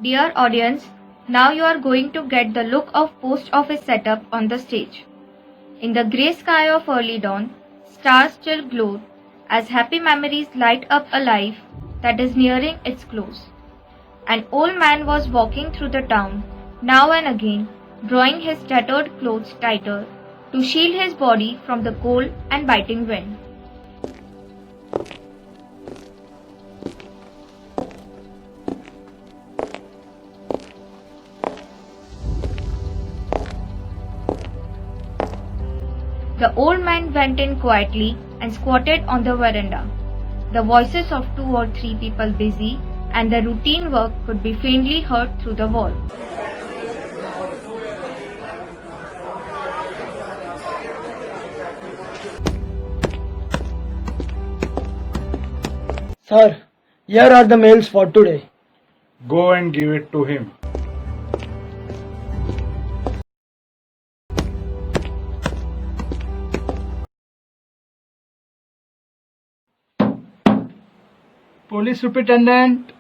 Dear audience, now you are going to get the look of post office setup on the stage. In the grey sky of early dawn, stars still glowed as happy memories light up a life that is nearing its close. An old man was walking through the town, now and again, drawing his tattered clothes tighter to shield his body from the cold and biting wind. The old man went in quietly and squatted on the veranda. The voices of 2 or 3 people busy and the routine work could be faintly heard through the wall. Sir, here are the mails for today. Go and give it to him. Police Superintendent.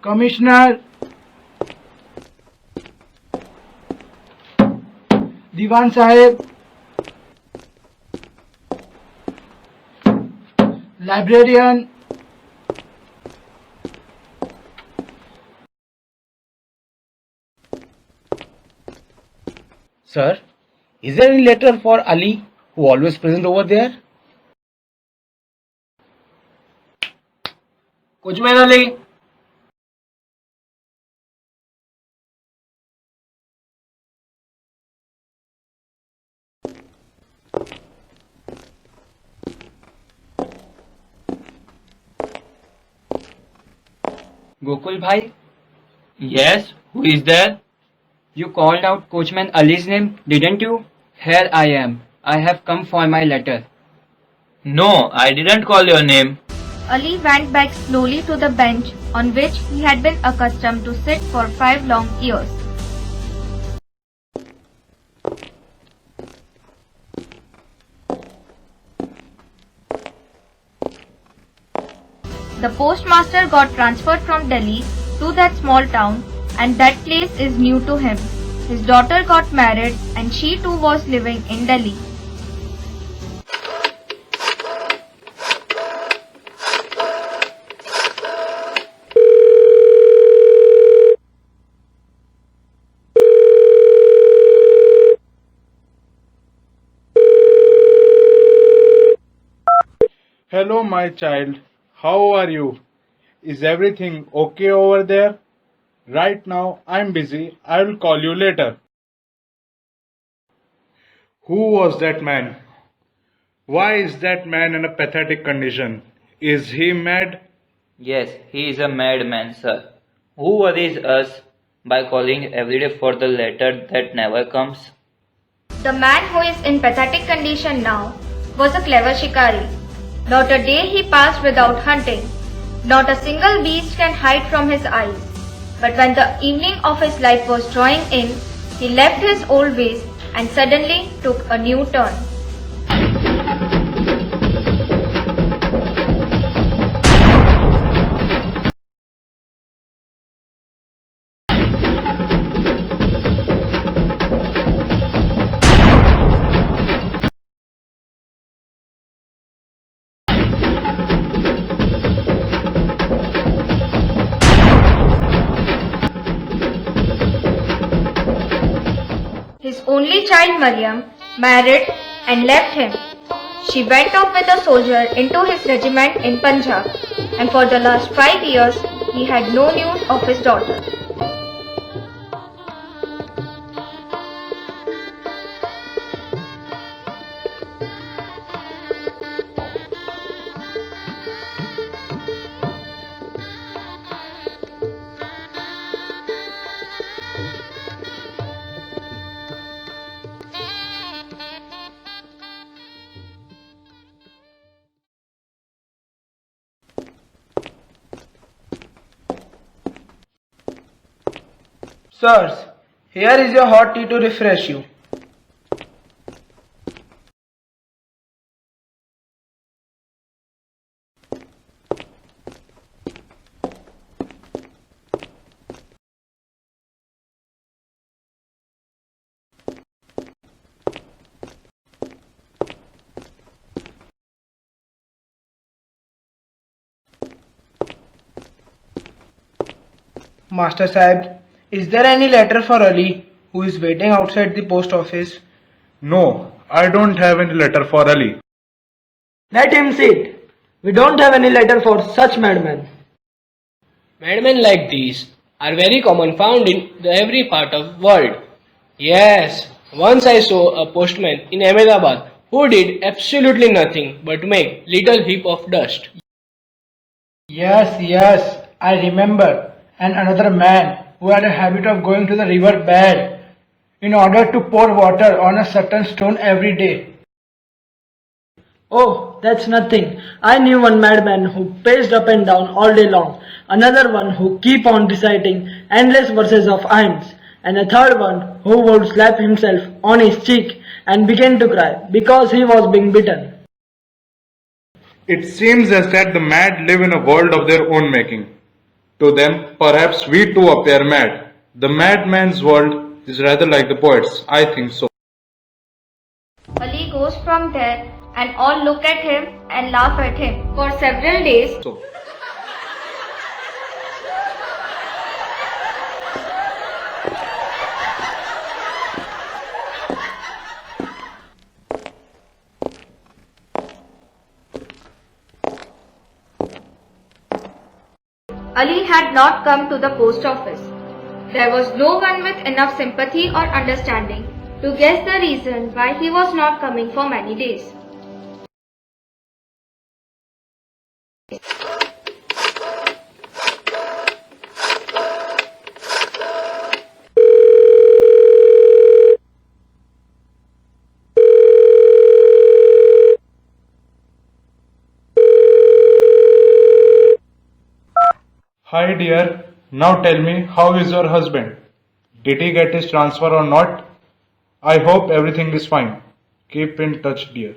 Commissioner, Diwan Sahib. Librarian. Sir, is there any letter for Ali, who always present over there? Coachman Ali. Gokul Bhai, Yes, who is there? you called out Coachman Ali's name, didn't you? Here I am. I have come for my letter. No, I didn't call your name. Ali went back slowly to the bench on which he had been accustomed to sit for 5 long years. The postmaster got transferred from Delhi to that small town, and that place is new to him. His daughter got married and she too was living in Delhi. hello my child. How are you? Is everything okay over there? Right now I'm busy. I will call you later. Who was that man? Why is that man in a pathetic condition? Is he mad? Yes, he is a madman, sir. Who worries us by calling every day for the letter that never comes? The man who is in pathetic condition now was a clever shikari. Not a day he passed without hunting. Not a single beast can hide from his eyes. But when the evening of his life was drawing in, he left his old ways and suddenly took a new turn. His only child Mariam married and left him. She went off with a soldier into his regiment in Punjab, and for the last 5 years he had no news of his daughter. Sirs, here is your hot tea to refresh you. Master Sahib, is there any letter for Ali who is waiting outside the post office? No, I don't have any letter for Ali. Let him sit. We don't have any letter for such madmen. Madmen like these are very common found in every part of world. Yes, once I saw a postman in Ahmedabad who did absolutely nothing but make little heap of dust. Yes, I remember. And another man who had a habit of going to the river bed in order to pour water on a certain stone every day. Oh, that's nothing. I knew one madman who paced up and down all day long, another one who keep on reciting endless verses of hymns, and a third one who would slap himself on his cheek and begin to cry because he was being beaten. It seems as that the mad live in a world of their own making. To them, perhaps we too appear mad. The madman's world is rather like the poet's. I think so. Ali goes from there and all look at him and laugh at him for several days. Ali had not come to the post office. There was no one with enough sympathy or understanding to guess the reason why he was not coming for many days. Hi dear, now tell me, how is your husband? Did he get his transfer or not? I hope everything is fine. Keep in touch, dear.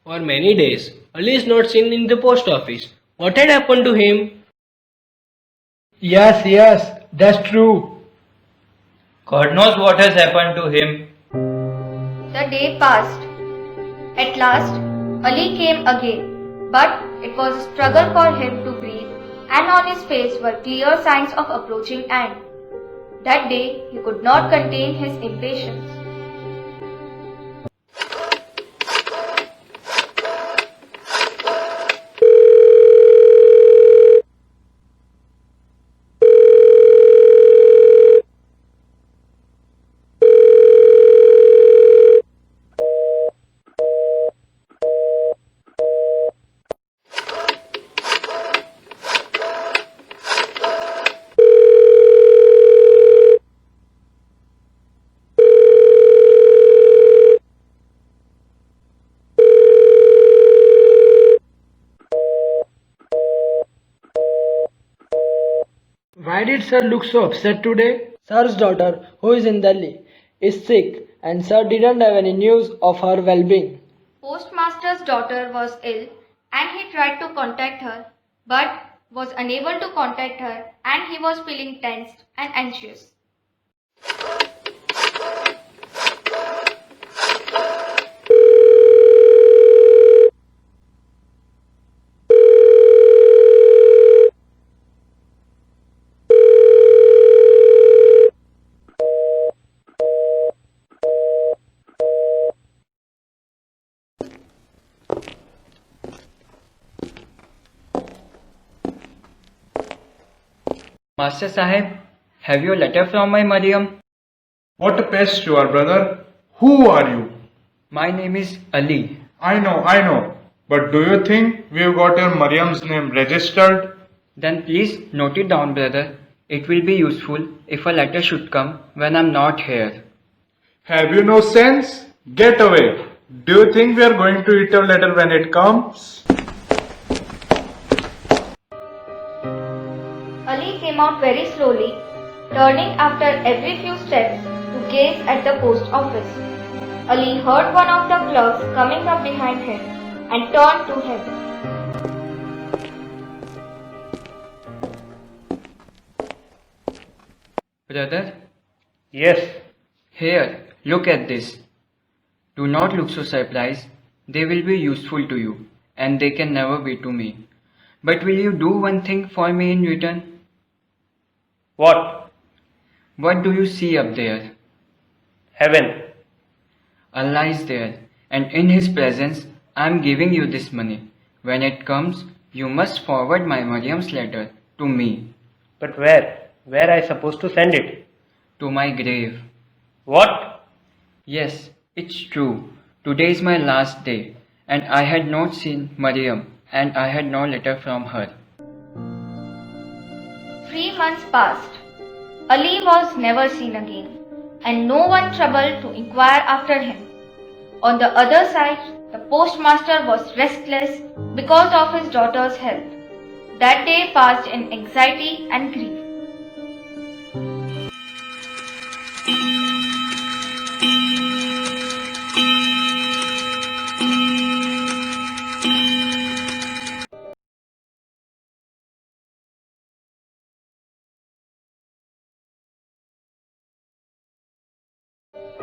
For many days, Ali is not seen in the post office. What had happened to him? Yes, that's true. God knows what has happened to him. The day passed. At last, Ali came again, but it was a struggle for him to breathe, and on his face were clear signs of approaching end. That day, he could not contain his impatience. Why did sir look so upset today? Sir's daughter, who is in Delhi, is sick, and Sir didn't have any news of her well-being. Postmaster's daughter was ill and he tried to contact her but was unable to contact her and he was feeling tensed and anxious. Master Sahib, have you a letter from my Mariam? What a pest you are, brother. Who are you? My name is Ali. I know. But do you think we've got your Mariam's name registered? Then please note it down, brother. It will be useful if a letter should come when I'm not here. Have you no sense? Get away. Do you think we are going to eat your letter when it comes? Ali came out very slowly, turning after every few steps to gaze at the post office. Ali heard one of the clerks coming up behind him and turned to him. Brother, Yes. here, look at this. Do not look so surprised. They will be useful to you, and they can never be to me. But will you do one thing for me in return? What? What do you see up there? Heaven. Allah is there, and in His presence, I am giving you this money. When it comes, you must forward my Mariam's letter to me, But where? Where I supposed to send it? to my grave. What? Yes, it's true. Today is my last day, and I had not seen Mariam, and I had no letter from her. 3 months passed. Ali was never seen again, and no one troubled to inquire after him. On the other side, the postmaster was restless because of his daughter's health. That day passed in anxiety and grief.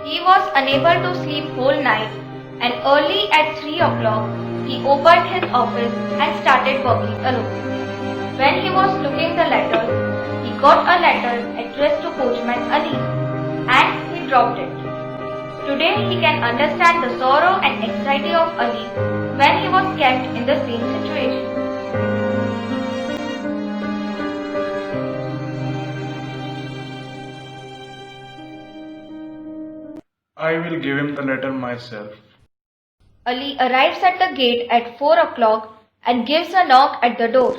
He was unable to sleep whole night, and early at 3 o'clock he opened his office and started working alone. When he was looking the letters, he got a letter addressed to Coachman Ali, and he dropped it. Today he can understand the sorrow and anxiety of Ali when he was kept in the same situation. I will give him the letter myself. Ali arrives at the gate at 4 o'clock and gives a knock at the door.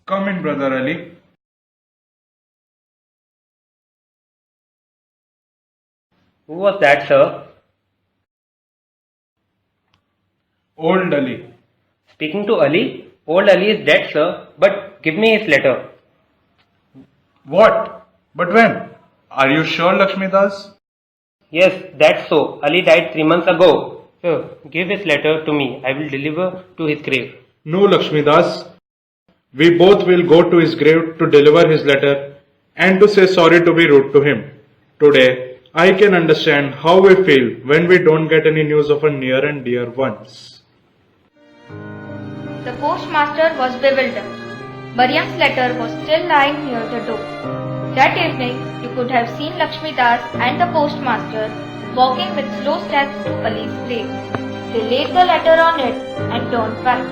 Come in, Brother Ali. Who was that, sir? Old Ali. Speaking to Ali? Old Ali is dead, sir. But give me his letter. What? But when? Are you sure, Lakshmi Das? Yes, that's so. Ali died 3 months ago. Sir, give his letter to me. I will deliver to his grave. No, Lakshmi Das. We both will go to his grave to deliver his letter and to say sorry to be rude to him. Today, I can understand how we feel when we don't get any news of our near and dear ones. The postmaster was bewildered. Mariam's letter was still lying near the door. That evening, you could have seen Lakshmi Das and the postmaster walking with slow steps to Ali's grave. They laid the letter on it and turned back.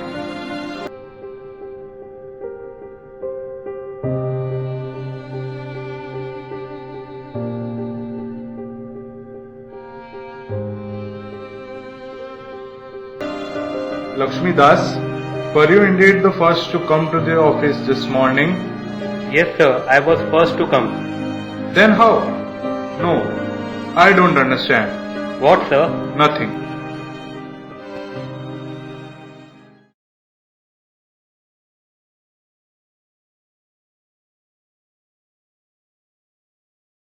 Lakshmi Das, were you indeed the first to come to the office this morning? Yes, sir. I was first to come. Then how? No, I don't understand. What, sir? Nothing.